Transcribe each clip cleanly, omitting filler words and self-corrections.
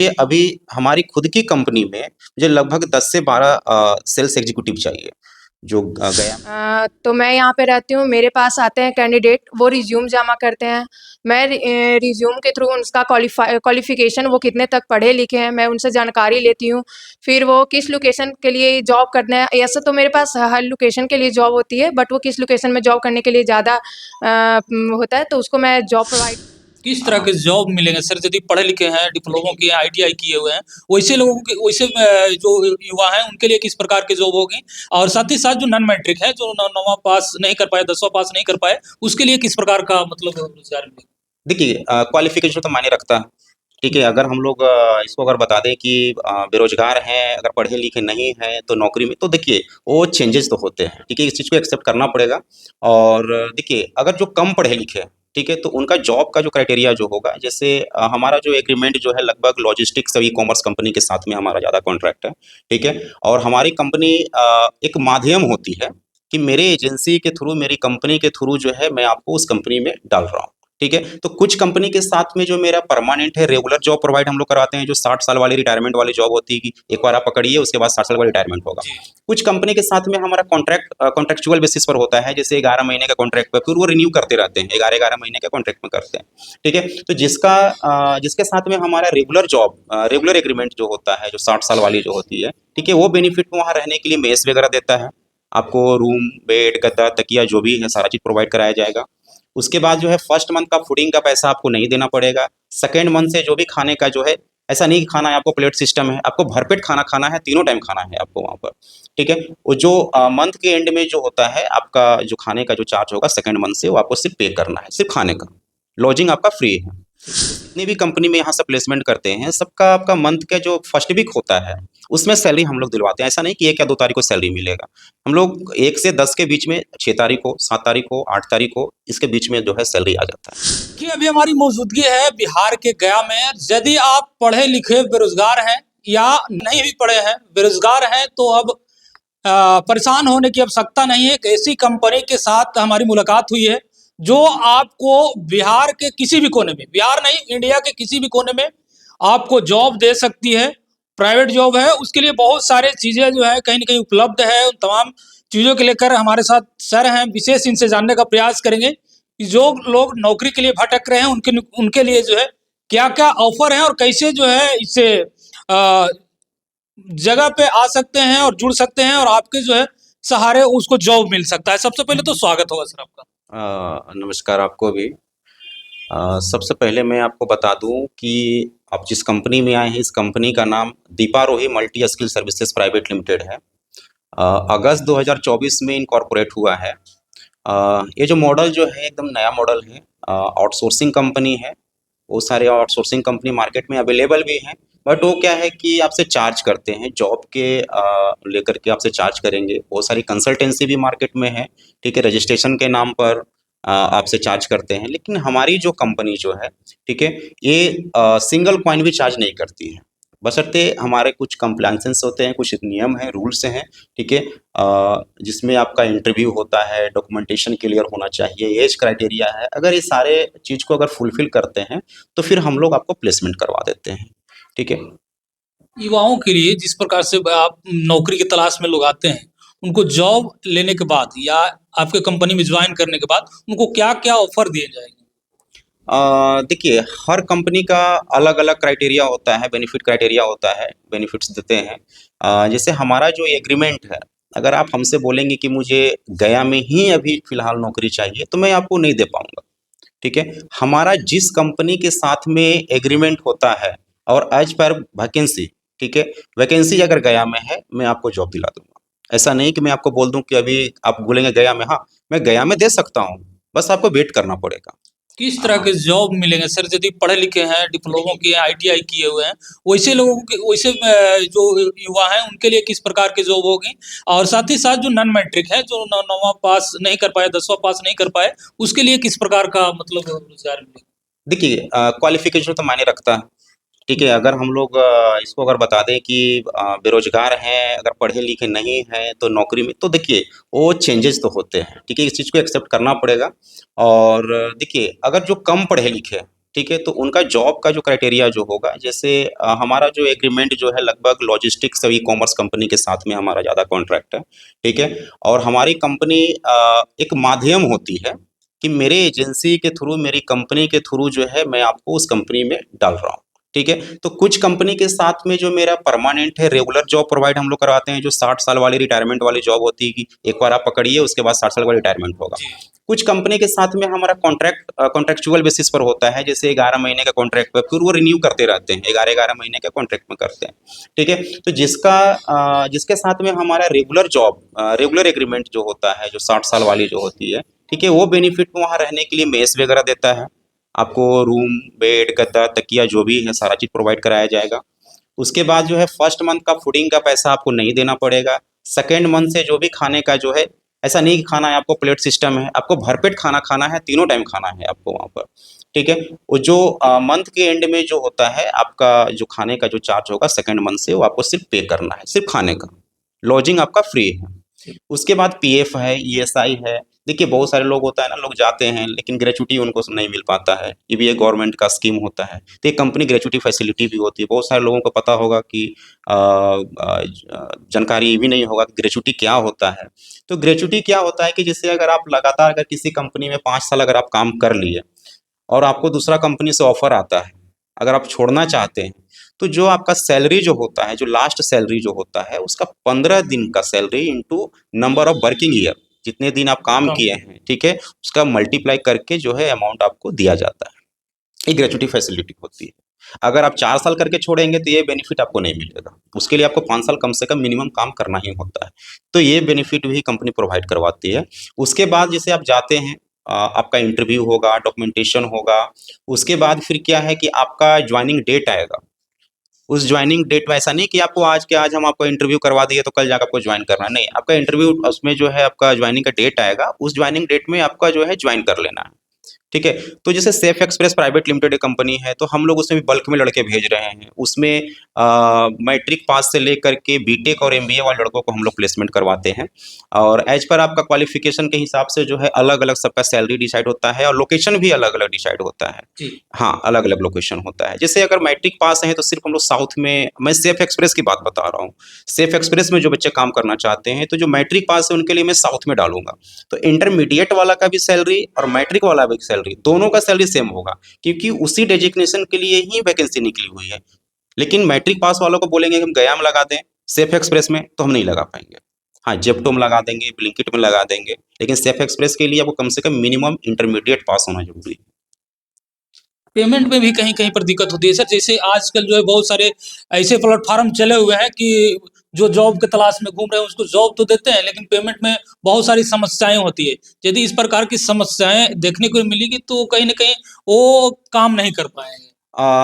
ये अभी हमारी खुद की कंपनी में मुझे लगभग 10 से 12 सेल्स एग्जीक्यूटिव चाहिए, जो गया तो मैं यहाँ पे रहती हूँ, मेरे पास आते हैं कैंडिडेट, वो रिज्यूम जमा करते हैं। मैं रिज्यूम के थ्रू उसका क्वालिफ़िकेशन वो कितने तक पढ़े लिखे हैं, मैं उनसे जानकारी लेती हूँ। फिर वो किस लोकेशन के लिए जॉब करना है, ऐसे तो मेरे पास हर लोकेशन के लिए जॉब होती है, बट वो किस लोकेशन में जॉब करने के लिए ज़्यादा होता है, तो उसको मैं जॉब प्रोवाइड। किस तरह के जॉब मिलेंगे सर? यदि पढ़े लिखे हैं, डिप्लोमा किए हैं, आईटीआई किए हुए हैं, वैसे लोगों के वैसे जो युवा हैं उनके लिए किस प्रकार की जॉब होगी? और साथ ही साथ जो नॉन मैट्रिक है, जो 9वां पास नहीं कर पाए, 10वां पास नहीं कर पाए, उसके लिए किस प्रकार का मतलब रोजगार मिलेगा? देखिए क्वालिफ़िकेशन तो मायने रखता है, ठीक है? अगर हम लोग इसको अगर बता दें कि बेरोज़गार हैं, अगर पढ़े-लिखे नहीं हैं, तो नौकरी में तो देखिए वो चेंजेज़ तो होते हैं, ठीक है? इस चीज़ को एक्सेप्ट करना पड़ेगा और देखिए अगर जो कम पढ़े-लिखे हैं, ठीक है? तो उनका जॉब का जो क्राइटेरिया जो होगा जैसे हमारा जो एग्रीमेंट जो है लगभग लॉजिस्टिक्स और ई-कॉमर्स कंपनी के साथ में हमारा ज़्यादा कॉन्ट्रैक्ट है, ठीक है? और हमारी कंपनी एक माध्यम होती है कि मेरे एजेंसी के थ्रू, मेरी कंपनी के थ्रू जो है मैं आपको उस कंपनी में डाल रहा हूँ। ठीक है? तो कुछ कंपनी के साथ में जो मेरा परमानेंट है, रेगुलर जॉब प्रोवाइड हम लोग कराते हैं, जो 60 साल वाली रिटायरमेंट वाली जॉब होती है कि एक बार आप पकड़िए, उसके बाद 60 साल का रिटायरमेंट होगा। जी। कुछ कंपनी के साथ में हमारा कॉन्ट्रैक्चुअल बेसिस पर होता है, जैसे 11 महीने का कॉन्ट्रैक्ट पे, फिर वो रिन्यू करते रहते हैं, 11-11 महीने के कॉन्ट्रैक्ट में करते हैं। ठीक है? तो जिसके साथ में हमारा रेगुलर एग्रीमेंट जो होता है, जो 60 साल वाली जो होती है, ठीक है? वो बेनिफिट वहाँ रहने के लिए मेस वगैरह देता है। आपको रूम, बेड, गद्दा, तकिया जो भी है सारा चीज़ प्रोवाइड कराया जाएगा। उसके बाद जो है फर्स्ट मंथ का फूडिंग का पैसा आपको नहीं देना पड़ेगा। सेकंड मंथ से जो भी खाने का जो है, ऐसा नहीं कि खाना है आपको प्लेट सिस्टम है, आपको भरपेट खाना खाना है, तीनों टाइम खाना है आपको वहाँ पर, ठीक है? वो जो मंथ के एंड में जो होता है आपका जो खाने का जो चार्ज होगा सेकंड मंथ से वो आपको सिर्फ पे करना है, सिर्फ खाने का। लॉजिंग आपका फ्री है। जितनी भी कंपनी में यहाँ से प्लेसमेंट करते हैं, सबका आपका मंथ का जो फर्स्ट वीक होता है, उसमें सैलरी हम लोग दिलवाते हैं। ऐसा नहीं कि 1 या 2 तारीख को सैलरी मिलेगा। हम लोग 1 से 10 के बीच में 6 तारीख को, 7 तारीख को, 8 तारीख को, इसके बीच में जो है सैलरी आ जाता है। कि अभी हमारी मौजूदगी है बिहार के गया में। यदि आप पढ़े लिखे बेरोजगार हैं या नहीं भी पढ़े हैं, बेरोजगार हैं, तो अब परेशान होने की आवश्यकता नहीं है। एक ऐसी कंपनी के साथ हमारी मुलाकात हुई है जो आपको बिहार के किसी भी कोने में, बिहार नहीं इंडिया के किसी भी कोने में आपको जॉब दे सकती है। प्राइवेट जॉब है, उसके लिए बहुत सारे चीज़ें जो है कहीं न कहीं उपलब्ध है। उन तमाम चीज़ों को लेकर हमारे साथ सर हैं, विशेष इनसे जानने का प्रयास करेंगे कि जो लोग नौकरी के लिए भटक रहे हैं उनके उनके लिए जो है क्या-क्या ऑफ़र है और कैसे जो है इससे अ, जगह पे आ सकते हैं और जुड़ सकते हैं और आपके जो है सहारे उसको जॉब मिल सकता है। सबसे पहले तो स्वागत होगा सर आपका। नमस्कार आपको भी। सबसे पहले मैं आपको बता दूँ कि आप जिस कंपनी में आए हैं, इस कंपनी का नाम Deeparohi multi skill services private limited है। अगस्त 2024 में इनकॉर्पोरेट हुआ है। ये जो मॉडल जो है एकदम नया मॉडल है। आउटसोर्सिंग कंपनी है। बहुत सारे आउटसोर्सिंग कंपनी मार्केट में अवेलेबल भी हैं, बट वो क्या है कि आपसे चार्ज करते हैं, जॉब के लेकर के आपसे चार्ज करेंगे। बहुत सारी कंसल्टेंसी भी मार्केट में है, ठीक है? रजिस्ट्रेशन के नाम पर आपसे चार्ज करते हैं, लेकिन हमारी जो कंपनी जो है, ठीक है? ये सिंगल कॉइन भी चार्ज नहीं करती है, बशर्ते हमारे कुछ कंप्लायंसेस होते हैं, कुछ नियम हैं, रूल्स हैं, ठीक है? जिसमें आपका इंटरव्यू होता है, डॉक्यूमेंटेशन क्लियर होना चाहिए, एज क्राइटेरिया है। अगर ये सारे चीज़ को अगर फुलफिल करते हैं, तो फिर हम लोग आपको प्लेसमेंट करवा देते हैं, ठीक है? युवाओं के लिए जिस प्रकार से आप नौकरी की तलाश में लोग आते हैं, उनको जॉब लेने के बाद या आपके कंपनी में जॉइन करने के बाद उनको क्या-क्या ऑफ़र दिए जाएँगे? देखिए हर कंपनी का अलग-अलग क्राइटेरिया होता है, बेनिफिट क्राइटेरिया होता है, बेनिफिट्स देते हैं। जैसे हमारा जो एग्रीमेंट है, अगर आप हमसे बोलेंगे कि मुझे गया में ही अभी फ़िलहाल नौकरी चाहिए, तो मैं आपको नहीं दे पाऊँगा, ठीक है? हमारा जिस कंपनी के साथ में एग्रीमेंट होता है और एज़ पर वैकेंसी, ठीक है? वैकेंसी अगर गया में है, मैं आपको जॉब दिला दूँगा। ऐसा नहीं कि मैं आपको बोल दूँ कि अभी आप बोलेंगे गया में, हाँ, मैं गया में दे सकता हूँ, बस आपको वेट करना पड़ेगा। किस तरह के जॉब मिलेंगे सर? यदि पढ़े लिखे हैं, डिप्लोमा किए हैं, आईटीआई किए हुए हैं, वैसे लोगों के वैसे जो युवा हैं उनके लिए किस प्रकार की जॉब होगी? और साथ ही साथ जो नॉन मैट्रिक है, जो 9वां पास नहीं कर पाए, 10वां पास नहीं कर पाए, उसके लिए किस प्रकार का मतलब रोज़गार मिलेगा? देखिए क्वालिफ़िकेशन तो मायने रखता है, ठीक है? अगर हम लोग इसको अगर बता दें कि बेरोज़गार हैं, अगर पढ़े-लिखे नहीं हैं, तो नौकरी में तो देखिए वो चेंजेज़ तो होते हैं, ठीक है? इस चीज़ को एक्सेप्ट करना पड़ेगा और देखिए अगर जो कम पढ़े-लिखे हैं, ठीक है, तो उनका जॉब का जो क्राइटेरिया जो होगा, जैसे हमारा जो एग्रीमेंट जो है लगभग लॉजिस्टिक्स और ई-कॉमर्स कंपनी के साथ में हमारा ज़्यादा कॉन्ट्रैक्ट है, ठीक है? और हमारी कंपनी एक माध्यम होती है कि मेरे एजेंसी के थ्रू, मेरी कंपनी के थ्रू जो है मैं आपको उस कंपनी में डाल रहा हूँ, ठीक है? तो कुछ कंपनी के साथ में जो मेरा परमानेंट है, रेगुलर जॉब प्रोवाइड हम लोग करवाते हैं, जो 60 साल वाली रिटायरमेंट वाली जॉब होती है कि एक बार आप पकड़िए, उसके बाद 60 साल का रिटायरमेंट होगा। जी कुछ कंपनी के साथ में हमारा कॉन्ट्रैक्चुअल बेसिस पर होता है, जैसे 11 महीने का कॉन्ट्रैक्ट पे, फिर वो रिन्यू करते रहते हैं, 11-11 महीने के कॉन्ट्रैक्ट में करते हैं, ठीक है? तो जिसके साथ में हमारा रेगुलर एग्रीमेंट जो होता है, जो 60 साल वाली जो होती है, ठीक है? वो बेनिफिट वहाँ रहने के लिए मेस वगैरह देता है, आपको रूम, बेड, गद्दा, तकिया जो भी है सारा चीज़ प्रोवाइड कराया जाएगा। उसके बाद जो है फर्स्ट मंथ का फूडिंग का पैसा आपको नहीं देना पड़ेगा। सेकंड मंथ से जो भी खाने का जो है, ऐसा नहीं कि खाना है आपको प्लेट सिस्टम है, आपको भरपेट खाना खाना है, तीनों टाइम खाना है आपको वहाँ पर, ठीक है? वो जो मंथ के एंड में जो होता है आपका जो खाने का जो चार्ज होगा सेकंड मंथ से, वो आपको सिर्फ पे करना है, सिर्फ खाने का। लॉजिंग आपका फ्री है। उसके बाद पीएफ है, ईएसआई है। देखिए बहुत सारे लोग होता है ना, लोग जाते हैं लेकिन ग्रेच्युटी उनको नहीं मिल पाता है। ये भी एक गवर्नमेंट का स्कीम होता है। तो एक कंपनी ग्रेच्युटी फैसिलिटी भी होती है। बहुत सारे लोगों को पता होगा कि जानकारी ये भी नहीं होगा कि ग्रेच्युटी क्या होता है। तो ग्रेच्युटी क्या होता है कि जैसे अगर आप लगातार अगर किसी कंपनी में 5 साल अगर आप काम कर लिए और आपको दूसरा कंपनी से ऑफर आता है, अगर आप छोड़ना चाहते हैं, तो जो आपका सैलरी जो होता है, जो लास्ट सैलरी जो होता है, उसका 15 दिन का salary into number of working year, जितने दिन आप काम किए हैं, ठीक है? उसका मल्टीप्लाई करके जो है अमाउंट आपको दिया जाता है। ये ग्रेच्युटी फैसिलिटी होती है। अगर आप 4 साल करके छोड़ेंगे तो ये बेनिफिट आपको नहीं मिलेगा। उसके लिए आपको 5 साल कम से कम मिनिमम काम करना ही होता है। तो ये बेनिफिट भी कंपनी प्रोवाइड करवाती है। उसके बाद जैसे आप जाते हैं, आपका इंटरव्यू होगा, डॉक्यूमेंटेशन होगा। उसके बाद फिर क्या है कि आपका जॉइनिंग डेट आएगा। उस जॉइनिंग डेट में ऐसा नहीं कि आपको आज के आज हम आपको इंटरव्यू करवा दिए तो कल जाकर आपको ज्वाइन करना है। नहीं, आपका इंटरव्यू उसमें जो है आपका जॉइनिंग का डेट आएगा, उस जॉइनिंग डेट में आपका जो है ज्वाइन कर लेना है। ठीक है? तो जैसे सेफ एक्सप्रेस प्राइवेट लिमिटेड एक कंपनी है, तो हम लोग उसमें भी बल्क में लड़के भेज रहे हैं। उसमें मैट्रिक पास से लेकर के बीटेक और एमबीए वाले लड़कों को हम लोग प्लेसमेंट करवाते हैं। और एज पर आपका क्वालिफिकेशन के हिसाब से जो है अलग-अलग सबका सैलरी डिसाइड होता है और लोकेशन भी अलग-अलग डिसाइड होता है। जी हाँ, अलग-अलग लोकेशन होता है। जैसे अगर मैट्रिक पास हैं तो सिर्फ़ हम लोग साउथ में, मैं सेफ एक्सप्रेस की बात बता रहा हूँ। सेफ एक्सप्रेस में जो बच्चे काम करना चाहते हैं, तो जो मैट्रिक पास है उनके लिए मैं साउथ में डालूँगा। तो इंटरमीडिएट वाला का भी सैलरी और मैट्रिक वाला भी सैलरी, दोनों का सैलरी सेम होगा, क्योंकि उसी डेजिग्नेशन के लिए ही वैकेंसी निकली हुई है। लेकिन मैट्रिक पास वालों को बोलेंगे कि हम गया में लगा दें, सेफ एक्सप्रेस में, तो हम नहीं लगा पाएँगे। हाँ, ज़ेप्टो में लगा देंगे, ब्लिंकिट में लगा देंगे, लेकिन सेफ एक्सप्रेस के लिए आपको कम से कम मिनिमम इंटरमीडिएट पास होना ज़रूरी है। पेमेंट में भी कहीं-कहीं पर दिक्कत होती है सर। जैसे आजकल जो है बहुत सारे ऐसे प्लेटफ़ॉर्म चले हुए हैं कि जो जॉब की तलाश में घूम रहे हैं उसको जॉब तो देते हैं, लेकिन पेमेंट में बहुत सारी समस्याएँ होती है। यदि इस प्रकार की समस्याएँ देखने को मिलेगी तो कहीं न कहीं वो काम नहीं कर पाएँगे।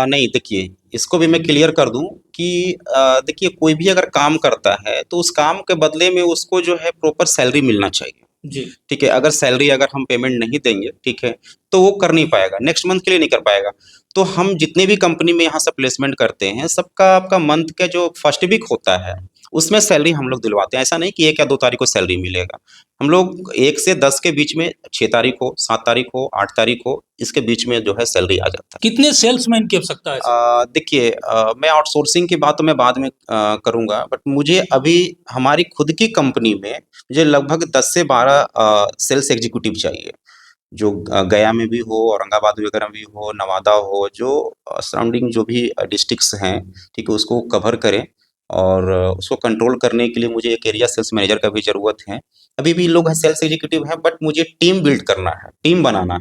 नहीं देखिए, इसको भी मैं क्लियर कर दूँ कि देखिए कोई भी अगर काम करता है, तो उस काम के बदले में उसको जो है प्रॉपर सैलरी मिलना चाहिए। जी, ठीक है? अगर सैलरी अगर हम पेमेंट नहीं देंगे, ठीक है? तो वो कर नहीं पाएगा, नेक्स्ट मंथ के लिए नहीं कर पाएगा। तो हम जितने भी कंपनी में यहाँ से प्लेसमेंट करते हैं, सबका आपका मंथ का जो फर्स्ट वीक होता है, उसमें सैलरी हम लोग दिलवाते हैं। ऐसा नहीं कि 1 या 2 तारीख को सैलरी मिलेगा। हम लोग 1 से 10 के बीच में 6 तारीख हो, 7 तारीख हो, 8 तारीख हो, इसके बीच में जो है सैलरी आ जाता है। कितने सेल्समैन की आवश्यकता है सर? देखिए, मैं आउटसोर्सिंग की बात तो मैं बाद में करूँगा, बट मुझे अभी हमारी खुद की कंपनी में मुझे लगभग 10 से 12 सेल्स एग्जीक्यूटिव चाहिए, जो गया में भी हो, औरंगाबाद वगैरह भी हो, नवादा हो, जो सराउंडिंग जो भी डिस्ट्रिक्ट्स हैं, ठीक है, उसको कवर करें और उसको कंट्रोल करने के लिए मुझे एक एरिया सेल्स मैनेजर का भी ज़रूरत है। अभी भी लोग हैं सेल्स एग्जीक्यूटिव हैं, बट मुझे टीम बिल्ड करना है, टीम बनाना है,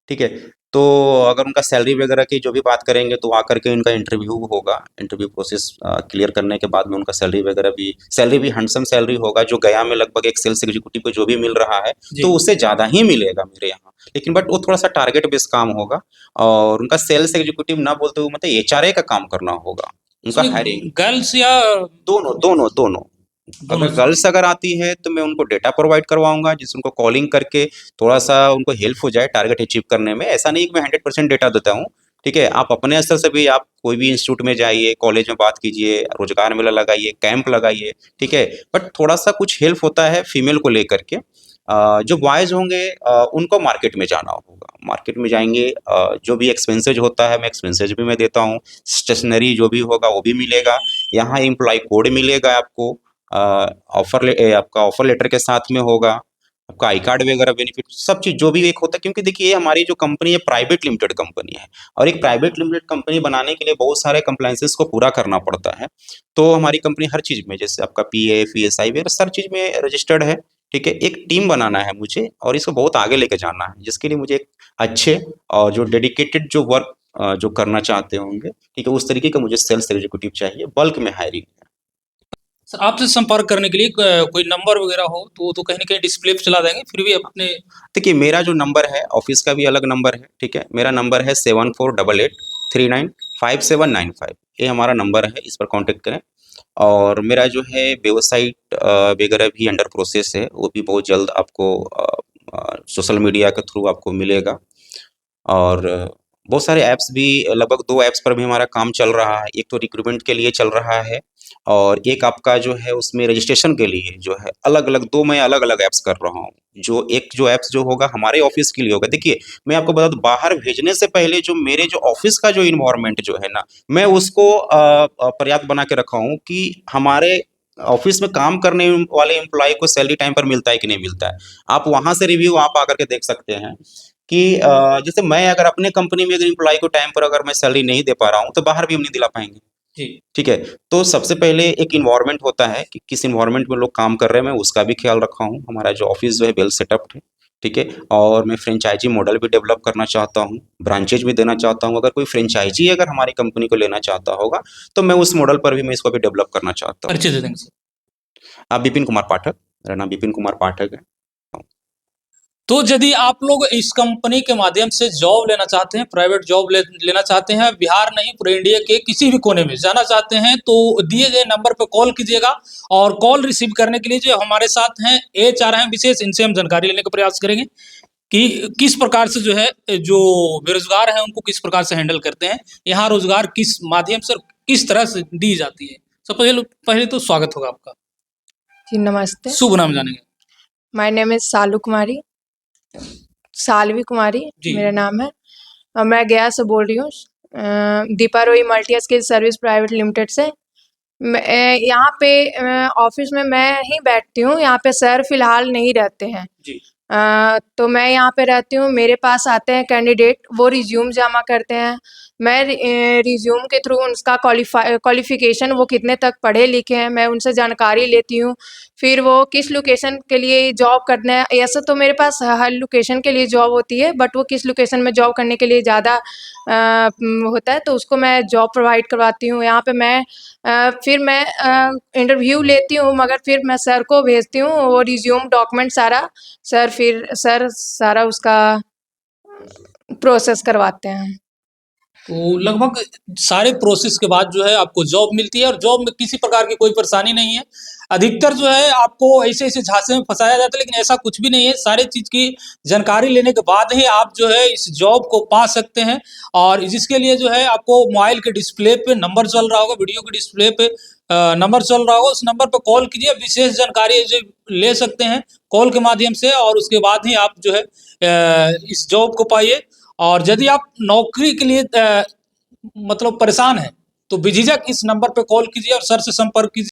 ठीक है? तो अगर उनका सैलरी वगैरह की जो भी बात करेंगे तो आकर के इनका इंटरव्यू होगा। इंटरव्यू प्रोसेस क्लियर करने के बाद में उनका सैलरी भी हैंडसम सैलरी होगा, जो गया में लगभग एक सेल्स एग्जीक्यूटिव को जो भी मिल रहा है, जी। तो उससे ज़्यादा ही मिलेगा मेरे यहाँ। लेकिन बट वो थोड़ा-सा टारगेट बेस्ड काम होगा और उनका सेल्स एग्जीक्यूटिव ना बोलते हुए मतलब एचआरए का काम करना होगा, उनका इसमें हायरिंग। गर्ल्स या दोनों। दोनों अगर गर्ल्स अगर आती है तो मैं उनको डेटा प्रोवाइड करवाऊँगा, जिससे उनको कॉलिंग करके थोड़ा-सा उनको हेल्प हो जाए टारगेट अचीव करने में। ऐसा नहीं कि मैं 100% डेटा देता हूँ, ठीक है? आप अपने स्तर से भी आप कोई भी इंस्टीट्यूट में जाइए, कॉलेज में बात कीजिए, रोज़गार मेला लगाइए, कैंप लगाइए, ठीक है? बट थोड़ा-सा कुछ हेल्प होता है फीमेल को लेकर के। जो बॉयज़ होंगे उनको मार्केट में जाना होगा। मार्केट में जाएँगे, जो भी एक्सपेंसेज होता है मैं एक्सपेंसेज भी मैं देता हूँ। स्टेशनरी जो भी होगा वो भी मिलेगा। यहाँ एम्प्लॉयी कोड मिलेगा आपको, आपका ऑफर लेटर के साथ में होगा। आपका आई कार्ड वगैरह बेनिफिट सब चीज़ जो भी एक होता है, क्योंकि देखिए हमारी जो कंपनी है प्राइवेट लिमिटेड कंपनी है, और एक प्राइवेट लिमिटेड कंपनी बनाने के लिए बहुत सारे कंप्लायंसेस को पूरा करना पड़ता है। तो हमारी कंपनी हर चीज़ में, जैसे आपका पीएफ, ईएसआई वगैरह हर चीज़ में रजिस्टर्ड है, ठीक है? एक टीम बनाना है मुझे और इसको बहुत आगे लेके जाना है, जिसके लिए मुझे एक अच्छे और जो डेडिकेटेड जो वर्क जो करना चाहते होंगे, ठीक है? उस तरीके का मुझे सेल्स एग्जीक्यूटिव चाहिए, बल्क में हायरिंग है। सर आपसे संपर्क करने के लिए कोई नंबर वगैरह हो तो वो तो कहीं न कहीं डिस्प्ले पे चला देंगे, फिर भी अपने देखिए मेरा जो नंबर है, ऑफ़िस का भी अलग नंबर है, ठीक है? मेरा नंबर है 7488395795, ये हमारा नंबर है, इस पर कॉन्टैक्ट करें। और मेरा जो है वेबसाइट वगैरह भी अंडर प्रोसेस है, वो भी बहुत जल्द आपको सोशल मीडिया के थ्रू आपको मिलेगा। और बहुत सारे ऐप्स भी, लगभग 2 ऐप्स पर भी हमारा काम चल रहा है। एक तो रिक्रूटमेंट के लिए चल रहा है और एक आपका जो है उसमें रजिस्ट्रेशन के लिए जो है अलग-अलग 2 मैं अलग-अलग ऐप्स कर रहा हूँ। जो ऐप्स जो होगा हमारे ऑफ़िस के लिए होगा। देखिए, मैं आपको बता दूँ, बाहर भेजने से पहले जो मेरे जो ऑफ़िस का जो एनवायरनमेंट जो है ना, मैं उसको पर्याप्त बना के रखा हूँ कि हमारे ऑफ़िस में काम करने वाले एम्प्लॉयी को सैलरी टाइम पर मिलता है कि नहीं मिलता है। आप वहाँ से रिव्यू आप आकर के देख सकते हैं कि जैसे मैं अगर अपने कंपनी में अगर एम्प्लॉयी को टाइम पर अगर मैं सैलरी नहीं दे पा रहा हूँ, तो बाहर भी हम नहीं दिला पाएँगे। जी। ठीक है? तो सबसे पहले एक एनवायरनमेंट होता है कि किस एनवायरनमेंट में लोग काम कर रहे हैं, मैं उसका भी ख़्याल रखा हूँ। हमारा जो ऑफ़िस जो है वेल सेटअप्ड है, ठीक है? और मैं फ्रेंचाइज़ी मॉडल भी डेवलप करना चाहता हूँ, ब्रांचेज़ भी देना चाहता हूँ। अगर कोई फ्रेंचाइज़ी अगर हमारी कंपनी को लेना चाहता होगा, तो मैं उस मॉडल पर भी मैं इसको भी डेवलप करना चाहता हूँ। परिचय दे देंगे सर। विपिन कुमार पाठक, मेरा नाम विपिन कुमार पाठक है। तो यदि आप लोग इस कंपनी के माध्यम से जॉब लेना चाहते हैं, प्राइवेट जॉब लेना चाहते हैं, बिहार नहीं पूरे इंडिया के किसी भी कोने में जाना चाहते हैं, तो दिए गए नंबर पर कॉल कीजिएगा और कॉल रिसीव करने के लिए जो हमारे साथ हैं एचआर हैं विशेष, इनसे हम जानकारी लेने का प्रयास करेंगे कि किस प्रकार से जो है जो बेरोजगार हैं उनको किस प्रकार से हैंडल करते हैं, यहाँ रोजगार किस माध्यम से और किस तरह से दी जाती है। सबसे पहले तो स्वागत होगा आपका। जी नमस्ते। शुभ नाम जानेंगे। माय नेम इज़ सालू कुमारी, सालवी कुमारी जी। मेरा नाम है और मैं गया से बोल रही हूँ, दीपा रोई multi skill service private limited से। मैं यहाँ पे ऑफिस में मैं ही बैठती हूँ, यहाँ पे सर फिलहाल नहीं रहते हैं। जी। तो मैं यहाँ पे रहती हूँ, मेरे पास आते हैं कैंडिडेट, वो रिज्यूम जमा करते हैं। मैं रिज्यूम के थ्रू उनका क्वालिफिकेशन वो कितने तक पढ़े लिखे हैं मैं उनसे जानकारी लेती हूँ। फिर वो किस लोकेशन के लिए जॉब करना है, ऐसा तो मेरे पास हर लोकेशन के लिए जॉब होती है, बट वो किस लोकेशन में जॉब करने के लिए ज़्यादा होता है, तो उसको मैं जॉब प्रोवाइड करवाती हूँ। यहाँ पे मैं फिर मैं इंटरव्यू लेती हूँ, मगर फिर मैं सर को भेजती हूँ वो रिज्यूम डॉक्यूमेंट सारा, सर सारा उसका प्रोसेस करवाते हैं। तो लगभग सारे प्रोसेस के बाद जो है आपको जॉब मिलती है और जॉब में किसी प्रकार की कोई परेशानी नहीं है। अधिकतर जो है आपको ऐसे-ऐसे झांसे में फँसाया जाता है, लेकिन ऐसा कुछ भी नहीं है। सारी चीज़ की जानकारी लेने के बाद ही आप जो है इस जॉब को पा सकते हैं और जिसके लिए जो है आपको मोबाइल के डिस्प्ले पे नंबर चल रहा होगा, वीडियो के डिस्प्ले पे नंबर चल रहा होगा, उस नंबर पे कॉल कीजिए, विशेष जानकारी जो ले सकते हैं कॉल के माध्यम से और उसके बाद ही आप जो है इस जॉब को पाइए। और यदि आप नौकरी के लिए मतलब परेशान हैं, तो बेझिझक इस नंबर पे कॉल कीजिए और सर से संपर्क कीजिए।